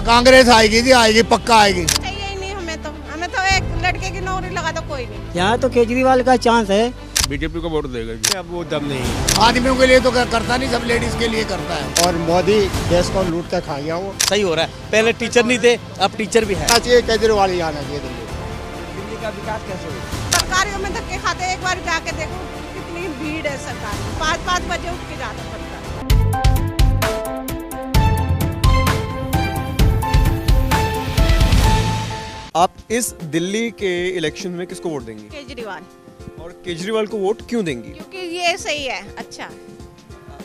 कांग्रेस आएगी जी, आएगी, पक्का आएगी। चाहिए ही नहीं हमें तो एक लड़के की नौकरी लगा दो कोई नहीं। यहाँ तो केजरीवाल का चांस है। बीजेपी को वोट देगा जी। अब वो दम नहीं। आदमियों के लिए तो करता नहीं, सब लेडीज के लिए करता है। और मोदी देश को लूट कर खा गया। वो सही हो रहा है, पहले टीचर नहीं थे, अब टीचर भी है। चाहिए केजरीवाल ही आना चाहिए दिल्ली। दिल्ली का विकास कैसे होगा? सरकारियों में धक्के खाते, एक बार जाके देखो कितनी भीड़ है सरकार में। 5-5 बजे उठ के जाना पड़ता है। आप इस दिल्ली के इलेक्शन में किसको वोट देंगी? केजरीवाल। और केजरीवाल को वोट क्यों देंगी? क्योंकि ये सही है, अच्छा।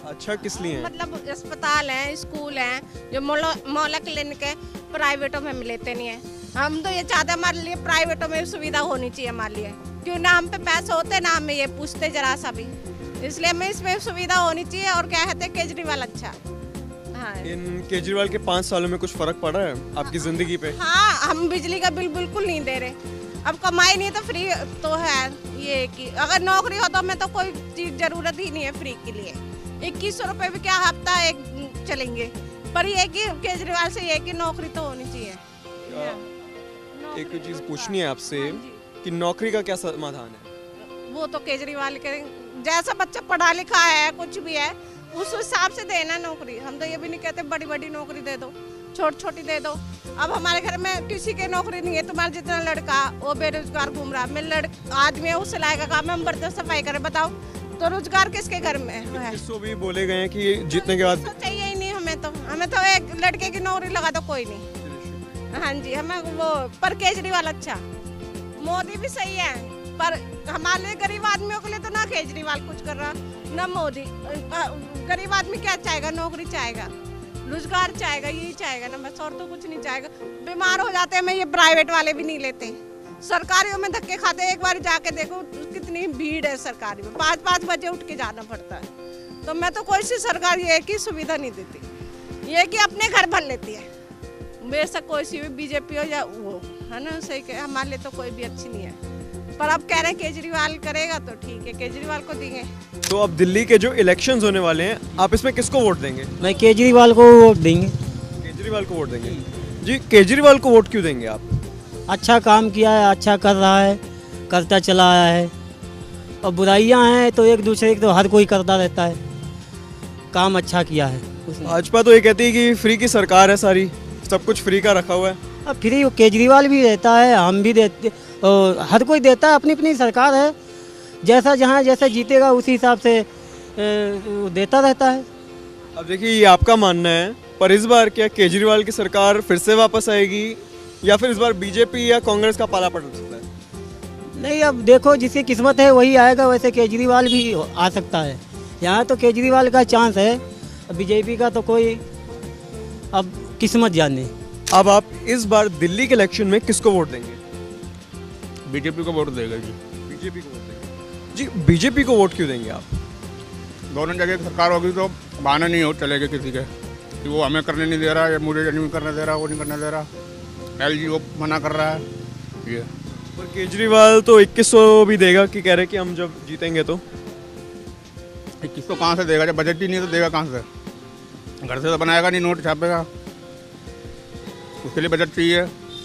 अच्छा किस लिए है? मतलब अस्पताल हैं, स्कूल हैं, जो मोहल्ला क्लिनिक है, प्राइवेटों में लेते नहीं है। हम तो ये चाहते हैं हमारे लिए प्राइवेटों में सुविधा होनी चाहिए हमारे लिए, क्यों ना हम पे पैसे होते ना हमें ये पूछते जरा सा भी, इसलिए हमें इसमें सुविधा होनी चाहिए। और क्या कहते हैं केजरीवाल अच्छा। हाँ। इन केजरीवाल के 5 सालों में कुछ फर्क पड़ा है आपकी जिंदगी पे? हाँ, हम बिजली का बिल बिल्कुल नहीं दे रहे। अब कमाई नहीं तो फ्री तो है, ये कि अगर नौकरी हो तो हमें तो कोई चीज जरूरत ही नहीं है फ्री के लिए। 2100 रुपए भी क्या हफ्ता एक चलेंगे, पर ये कि केजरीवाल से ये कि नौकरी तो होनी चाहिए। एक चीज पूछनी है आपसे कि नौकरी का क्या समाधान है? वो तो केजरीवाल के जैसा बच्चा पढ़ा लिखा है, कुछ भी है, उस हिसाब से देना नौकरी। हम तो ये भी नहीं कहते बड़ी बड़ी नौकरी दे दो, छोटी छोटी दे दो। अब हमारे घर में किसी के नौकरी नहीं है, तुम्हारा जितना लड़का वो बेरोजगार घूम रहा है, आदमी है उससे लाएगा काम, हम बर्तन सफाई करें, बताओ तो रोजगार किसके घर में है? इसको भी बोले गए हैं कि जीतने के बाद तो चाहिए ही नहीं हमें तो एक लड़के की नौकरी लगा दो कोई नहीं। हाँ जी, हमें वो पर केजरीवाल अच्छा, मोदी भी सही है, पर हमारे गरीब आदमियों के लिए तो ना केजरीवाल कुछ कर रहा ना मोदी। गरीब आदमी क्या चाहेगा? नौकरी चाहेगा, रोजगार चाहेगा, यही चाहेगा ना बस, और तो कुछ नहीं चाहेगा। बीमार हो जाते हैं, मैं ये प्राइवेट वाले भी नहीं लेते, सरकारियों में धक्के खाते। एक बार जाके देखो कितनी भीड़ है सरकारी में, 5-5 बजे उठ के जाना पड़ता है। तो मैं तो कोई सी सरकार ये की सुविधा नहीं देती, ये कि अपने घर भर लेती है। बेशक कोई सी भी बीजेपी हो या वो, है ना, सही। हमारे लिए तो कोई भी अच्छी नहीं है, पर अब कह रहे हैं केजरीवाल करेगा तो ठीक है, केजरीवाल को देंगे। तो अब दिल्ली के जो इलेक्शंस होने वाले हैं, आप इसमें किसको वोट देंगे? मैं केजरीवाल को वोट देंगे। केजरीवाल को वोट देंगे जी। केजरीवाल को वोट क्यों देंगे आप? अच्छा काम किया है, अच्छा कर रहा है, करता चला आया है। और बुराइयां हैं तो एक दूसरे की तो हर कोई करता रहता है, काम अच्छा किया है उसने। भाजपा तो ये कहती है कि फ्री की सरकार है, सारी सब कुछ फ्री का रखा हुआ है। अब फ्री केजरीवाल भी देता है, हम भी देते, और हर कोई देता है, अपनी अपनी सरकार है, जैसा जहाँ जैसा जीतेगा उसी हिसाब से देता रहता है। अब देखिए ये आपका मानना है, पर इस बार क्या केजरीवाल की सरकार फिर से वापस आएगी या फिर इस बार बीजेपी या कांग्रेस का पाला पड़ सकता है? नहीं, अब देखो जिसकी किस्मत है वही आएगा, वैसे केजरीवाल भी आ सकता है। यहाँ तो केजरीवाल का चांस है, बीजेपी का तो कोई अब किस्मत जाने। अब आप इस बार दिल्ली के इलेक्शन में किसको वोट देंगे? बीजेपी को वोट देगा जी। बीजेपी को वोट देंगे जी। बीजेपी को वोट क्यों देंगे आप? दोनों जगह की सरकार होगी तो बहाना नहीं हो चलेगा किसी के कि वो हमें करने नहीं दे रहा, या मुझे नहीं करने दे रहा, वो नहीं करने दे रहा, LG वो मना कर रहा है ये। पर केजरीवाल तो 2100 भी देगा कि कह रहे कि हम जब जीतेंगे तो। 2100 कहाँ से देगा? जब बजट ही नहीं तो देगा कहाँ से? घर से तो बनाएगा नहीं, नोट छापेगा, उसके लिए बजट चाहिए।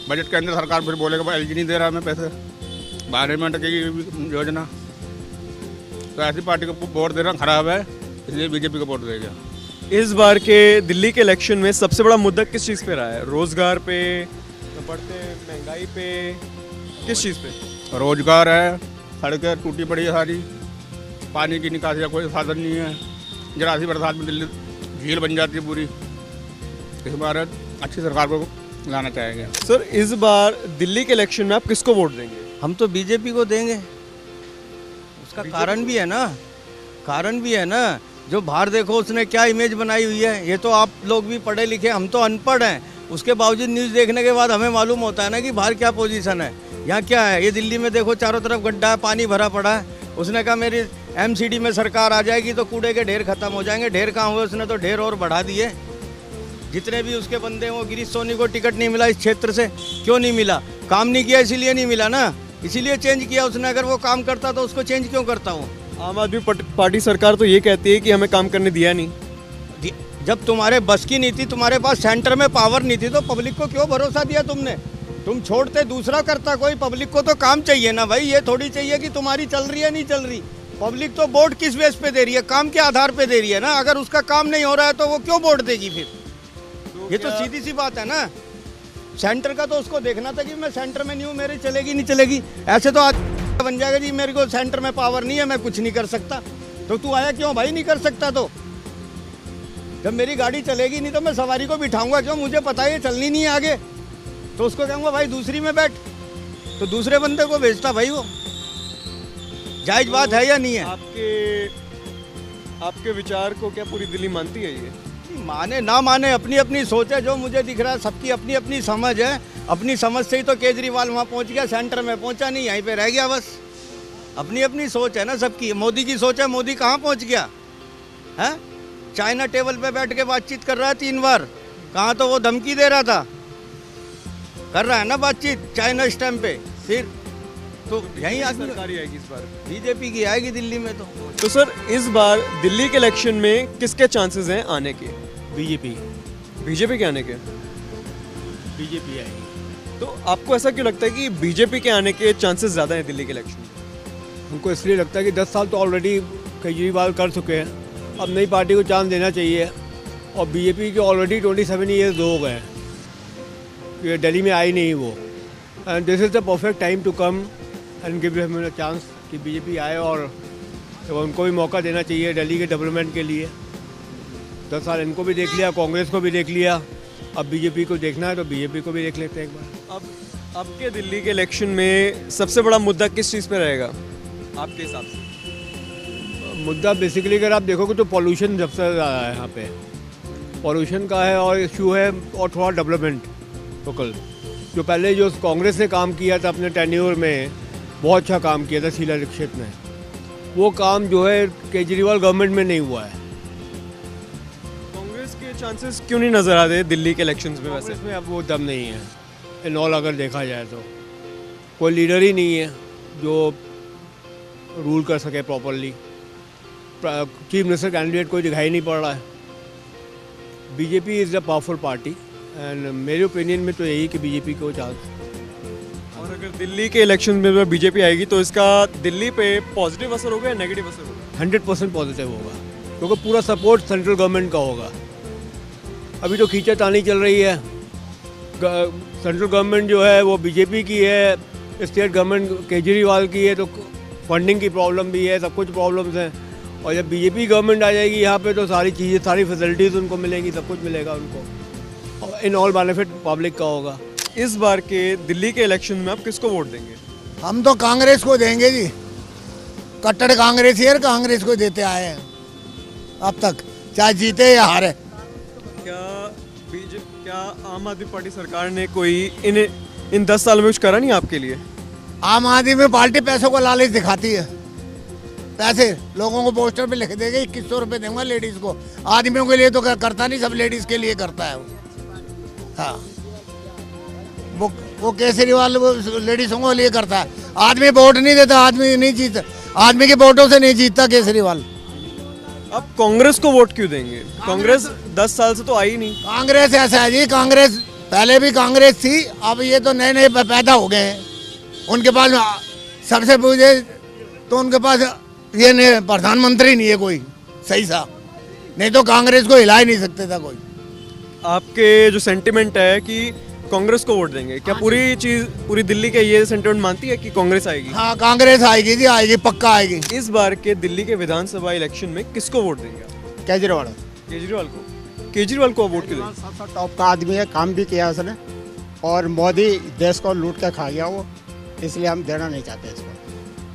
बजट के अंदर सरकार फिर बोलेगा भाई LG नहीं दे रहा हमें पैसे, बाहर में अटकेगी योजना। तो ऐसी पार्टी को वोट देना खराब है, इसलिए बीजेपी को वोट देगा। इस बार के दिल्ली के इलेक्शन में सबसे बड़ा मुद्दा किस चीज़ पे रहा है? रोजगार पे, बढ़ते महंगाई पे, किस चीज़ पे? रोजगार है, सड़कें टूटी पड़ी है सारी, पानी की निकासी का कोई साधन नहीं है। जरा सी बरसात में दिल्ली झील बन जाती है पूरी। इस बार अच्छी सरकार को लाना चाहेंगे। सर इस बार दिल्ली के इलेक्शन में आप किसको वोट देंगे? हम तो बीजेपी को देंगे। उसका कारण भी है ना, कारण भी है ना। जो बाहर देखो उसने क्या इमेज बनाई हुई है, ये तो आप लोग भी पढ़े लिखे, हम तो अनपढ़ हैं, उसके बावजूद न्यूज़ देखने के बाद हमें मालूम होता है ना कि बाहर क्या पोजीशन है, यहाँ क्या है। ये दिल्ली में देखो चारों तरफ गड्ढा है, पानी भरा पड़ा है। उसने कहा मेरी MCD में सरकार आ जाएगी तो कूड़े के ढेर खत्म हो जाएंगे। ढेर कहाँ हुए? उसने तो ढेर और बढ़ा दिए। जितने भी उसके बंदे हैं, वो गिरीश सोनी को टिकट नहीं मिला इस क्षेत्र से। क्यों नहीं मिला? काम नहीं किया इसीलिए नहीं मिला ना, इसीलिए चेंज किया उसने। अगर वो काम करता तो उसको चेंज क्यों करता हूँ? आम आदमी पार्टी सरकार तो ये कहती है कि हमें काम करने दिया नहीं। जब तुम्हारे बस की नहीं थी, तुम्हारे पास सेंटर में पावर नहीं थी, तो पब्लिक को क्यों भरोसा दिया तुमने? तुम छोड़ते दूसरा करता कोई। पब्लिक को तो काम चाहिए ना भाई, ये थोड़ी चाहिए कि तुम्हारी चल रही है नहीं चल रही। पब्लिक तो वोट किस बेस पे दे रही है? काम के आधार पे दे रही है ना। अगर उसका काम नहीं हो रहा है तो वो क्यों वोट देगी फिर? ये तो सीधी सी बात है ना। सेंटर का तो उसको देखना था कि मैं सेंटर में नहीं हूँ, मेरी चलेगी नहीं चलेगी। ऐसे तो आज बन जाएगा जी मेरे को सेंटर में पावर नहीं है, मैं कुछ नहीं कर सकता। तो तू आया क्यों भाई? नहीं कर सकता तो जब मेरी गाड़ी चलेगी नहीं तो मैं सवारी को बिठाऊंगा क्यों? मुझे पता है ये चलनी नहीं है आगे, तो उसको कहूँगा भाई दूसरी में बैठ, तो दूसरे बंदे को भेजता भाई। वो जायज बात है या नहीं है? आपके विचार को क्या पूरी दिल्ली मानती है ये? माने ना माने, अपनी अपनी सोच है। जो मुझे दिख रहा है सबकी अपनी अपनी समझ है। अपनी समझ से ही तो केजरीवाल वहाँ पहुँच गया, सेंटर में पहुँचा नहीं, यहीं पे रह गया बस। अपनी अपनी सोच है ना सबकी। मोदी की सोच है, मोदी कहाँ पहुँच गया है? चाइना टेबल पे बैठ के बातचीत कर रहा है 3 बार। कहाँ तो वो धमकी दे रहा था, कर रहा है ना बातचीत चाइना स्टैम्प पे। फिर तो यही आदमी सरकारी आएगी इस बार? बीजेपी की आएगी दिल्ली में। तो सर इस बार दिल्ली के इलेक्शन में किसके चांसेस हैं आने के? बीजेपी के आने के? बीजेपी आएगी। तो आपको ऐसा क्यों लगता है कि बीजेपी के आने के चांसेस ज़्यादा हैं दिल्ली के इलेक्शन में? हमको इसलिए लगता है कि 10 साल तो ऑलरेडी केजरीवाल कर चुके हैं, अब नई पार्टी को चांस देना चाहिए। और बीजेपी के ऑलरेडी 27 ईयर्स हो गए हैं, ये दिल्ली में आई नहीं वो। And this is the perfect time to come and give him a chance कि बीजेपी आए, और उनको भी मौका देना चाहिए दिल्ली के डेवलपमेंट के लिए। 10 साल इनको भी देख लिया, कांग्रेस को भी देख लिया, अब बीजेपी को देखना है तो बीजेपी को भी देख लेते हैं एक बार। अब के दिल्ली के इलेक्शन में सबसे बड़ा मुद्दा किस चीज़ पे रहेगा आपके हिसाब से? मुद्दा बेसिकली अगर आप देखोगे तो पॉल्यूशन सबसे ज़्यादा है यहाँ पे। पॉल्यूशन का है और इशू है, और थोड़ा डेवलपमेंट लोकल। जो पहले जो कांग्रेस ने काम किया था अपने टेन्योर में, बहुत अच्छा काम किया था शीला दीक्षित ने, वो काम जो है केजरीवाल गवर्नमेंट में नहीं हुआ है। कांग्रेस के चांसेस क्यों नहीं नज़र आते दिल्ली के इलेक्शंस में? वैसे इसमें अब वो दम नहीं है इन ऑल। अगर देखा जाए तो कोई लीडर ही नहीं है जो रूल कर सके प्रॉपरली। चीफ मिनिस्टर कैंडिडेट कोई दिखाई नहीं पड़ रहा है। BJP is the powerful party and मेरे ओपिनियन में तो यही कि बीजेपी को चांस। और अगर दिल्ली के इलेक्शन में बीजेपी आएगी तो इसका दिल्ली पे पॉजिटिव असर होगा या नेगेटिव असर होगा? 100% पॉजिटिव होगा, क्योंकि पूरा सपोर्ट सेंट्रल गवर्नमेंट का होगा। अभी तो खींचातानी चल रही है। सेंट्रल गवर्नमेंट जो है वो बीजेपी की है, स्टेट गवर्नमेंट केजरीवाल की है, तो फंडिंग की प्रॉब्लम भी है, सब कुछ प्रॉब्लम्स हैं। और जब बीजेपी गवर्नमेंट आ जाएगी यहाँ पे तो सारी चीज़ें, सारी फैसिलिटीज़ उनको मिलेंगी, सब कुछ मिलेगा उनको, और इन ऑल बेनिफिट पब्लिक का होगा। इस बार के दिल्ली के इलेक्शन में आप किसको वोट देंगे? हम तो कांग्रेस को देंगे जी, कट्टर कांग्रेसी है, कांग्रेस को देते आए हैं अब तक, चाहे जीते या हारे। क्या आम आदमी पार्टी सरकार ने कोई इन 10 साल में कुछ करा नहीं आपके लिए? आम आदमी पार्टी पैसों को लालच दिखाती है। पैसे लोगों को पोस्टर पे लिख देगा 2100 रुपये दूंगा लेडीज को। आदमियों के लिए तो करता नहीं, सब लेडीज के लिए करता है वो। हाँ, वो केजरीवाल वो लेडीजों के लिए करता है। आदमी वोट नहीं देता, आदमी नहीं जीतता, आदमी के वोटों से नहीं जीतता केजरीवाल। अब कांग्रेस को वोट क्यों देंगे? कांग्रेस 10 साल से तो आई नहीं। कांग्रेस ऐसा है जी, कांग्रेस पहले भी कांग्रेस थी, अब ये तो नए नए पैदा हो गए हैं। उनके पास सबसे पूछे तो उनके पास ये नहीं, प्रधानमंत्री नहीं है कोई सही सा, नहीं तो कांग्रेस को हिला ही नहीं सकते था कोई। आपके जो सेंटिमेंट है कि कांग्रेस को वोट देंगे, क्या पूरी दिल्ली के ये सेंटिमेंट मानती है कि कांग्रेस आएगी? हाँ, कांग्रेस आएगी जी, आएगी, पक्का आएगी। इस बार के दिल्ली के विधानसभा इलेक्शन में किसको वोट देंगे? केजरीवाल। केजरीवाल को? केजरीवाल को वोट क्यों देंगे? सबसे टॉप का आदमी है, काम भी किया उसने, और मोदी देश को लूट के खा गया वो, इसलिए हम देना नहीं चाहते इसको।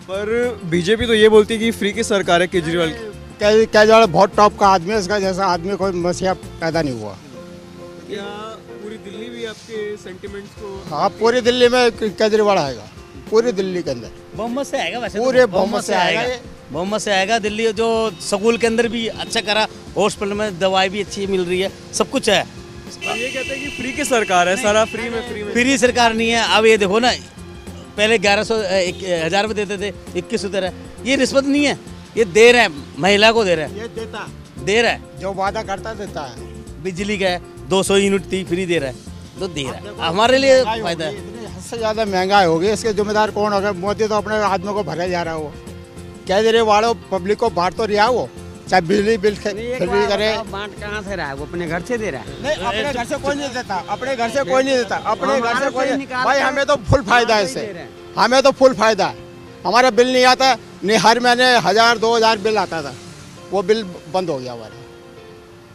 पर बीजेपी तो ये बोलती है कि फ्री की सरकार है केजरीवाल की। केजरीवाल बहुत टॉप का आदमी है, इसका जैसा आदमी कोई मसीहा पैदा नहीं हुआ। क्या पूरी दिल्ली भी आपके सेंटिमेंट्स को? हाँ, पूरी दिल्ली में केजरीवाल आएगा, पूरी दिल्ली के अंदर बहुमत से आएगा। वैसे पूरे तो बहुमत से आएगा, बहुमत से आएगा। दिल्ली जो स्कूल के अंदर भी अच्छा करा, हॉस्पिटल में दवाई भी अच्छी मिल रही है, सब कुछ है। ये कहते हैं कि फ्री की सरकार है, सारा फ्री में। फ्री सरकार नहीं है। अब ये देखो ना, पहले 1100-1000 रुपये देते थे, 2100 दे रहे हैं। ये रिश्वत नहीं है, ये दे रहे हैं, महिला को दे रहे हैं। दे रहा है, जो वादा करता देता है। बिजली का है 200 यूनिट थी फ्री दे रहा है, तो दे रहा है, हमारे लिए फायदा है। इतनी हद से ज़्यादा महंगाई होगी, इसके जिम्मेदार कौन होगा? मोदी तो अपने आदमियों को भरे जा रहा है। वो केजरीवाल पब्लिक को बांट तो रिहा वो, चाहे बिजली बिल फ्री करे। बांट कहाँ से रहा है? वो अपने घर से दे रहा है। नहीं, अपने घर से कोई नहीं देता, अपने घर से कोई नहीं देता, अपने घर से कोई। भाई हमें तो फुल फायदा है इससे, हमें तो फुल फायदा है। हमारा बिल नहीं आता, नहीं हर महीने 1000 2000 बिल आता था, वो बिल बंद हो गया हमारा।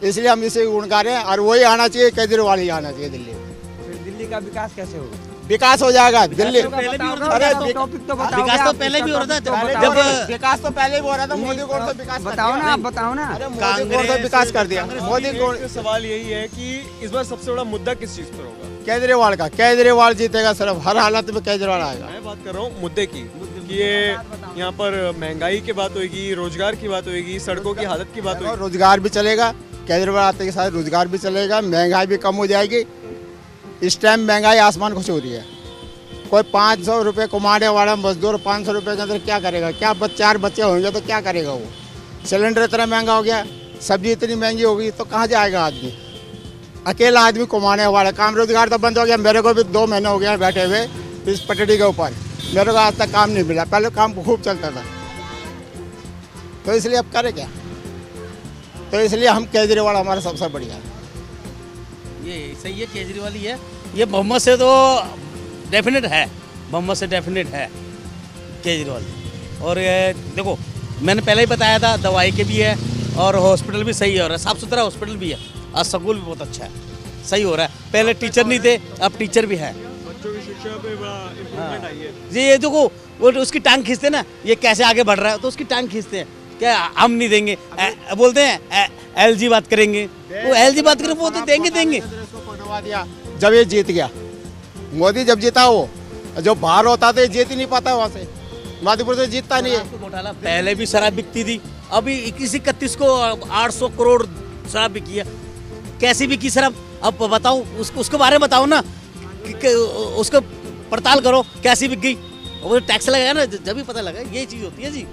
इसलिए हम इसे गुणगार हैं, और वही आना चाहिए, केजरीवाल ही आना चाहिए दिल्ली में। फिर दिल्ली का विकास कैसे होगा? विकास हो जाएगा दिल्ली। विकास तो पहले भी हो रहा था, जब विकास तो पहले भी हो रहा था, मोदी को तो विकास बताओ ना, आप बताओ ना। मोदी को तो विकास कर दिया मोदी को। सवाल यही है कि इस बार सबसे बड़ा मुद्दा किस चीज पर होगा? केजरीवाल का, केजरीवाल जीतेगा सिर्फ, हर हालत में केजरीवाल आएगा। मैं बात कर रहा हूँ मुद्दे की, कि ये यहाँ पर महंगाई की बात होगी, रोजगार की बात होगी, सड़कों की हालत की बात होगी। रोजगार भी चलेगा, केजरीवाल आते के साथ रोजगार भी चलेगा, महंगाई भी कम हो जाएगी। इस टाइम महंगाई आसमान को छू रही है। कोई 500 रुपये कमाने वाला मजदूर 500 रुपये के अंदर क्या करेगा? क्या 4 बच्चे होंगे तो क्या करेगा वो? सिलेंडर इतना महंगा हो गया, सब्जी इतनी महंगी होगी, तो कहाँ जाएगा आदमी? अकेला आदमी कमाने वाला, काम रोजगार तो बंद हो गया। मेरे को भी 2 महीने हो गए बैठे हुए इस पटड़ी के ऊपर, मेरे को आज तक काम नहीं मिला। पहले काम खूब चलता था, तो इसलिए अब करें क्या? तो इसलिए हम केजरीवाल हमारा सबसे बढ़िया है। ये सही है, केजरीवाल ही है। ये बहुमत से तो डेफिनेट है, बहुमत से डेफिनेट है केजरीवाल। और ये देखो, मैंने पहले ही बताया था, दवाई के भी है और हॉस्पिटल भी सही हो रहा है, साफ़ सुथरा हॉस्पिटल भी है, और स्कूल भी बहुत अच्छा है, सही हो रहा है। पहले टीचर नहीं थे, अब टीचर भी है। बच्चों की शिक्षा पे बड़ा इम्प्रूवमेंट आई है। ये देखो, वो उसकी टांग खींचते ना, ये कैसे आगे बढ़ रहा है, तो उसकी टांग खींचते हैं, क्या हम नहीं देंगे? बोलते हैं LG बात करेंगे, वो LG बात करें, वो तो देंगे। जब ये जीत गया, मोदी जब जीता, वो जो बाहर होता था ये जीत ही नहीं पाता, वहाँ से मध्यपुर से जीतता नहीं है। घोटाला पहले भी शराब बिकती थी, अभी 21-31 को 800 करोड़ शराब बिकी है। कैसी बिकी शराब? अब बताओ, उसके बारे में बताओ ना, उसको पड़ताल करो, कैसी बिक गई। वो टैक्स लगाएगा ना, जब भी पता लगा। ये चीज़ होती है जी।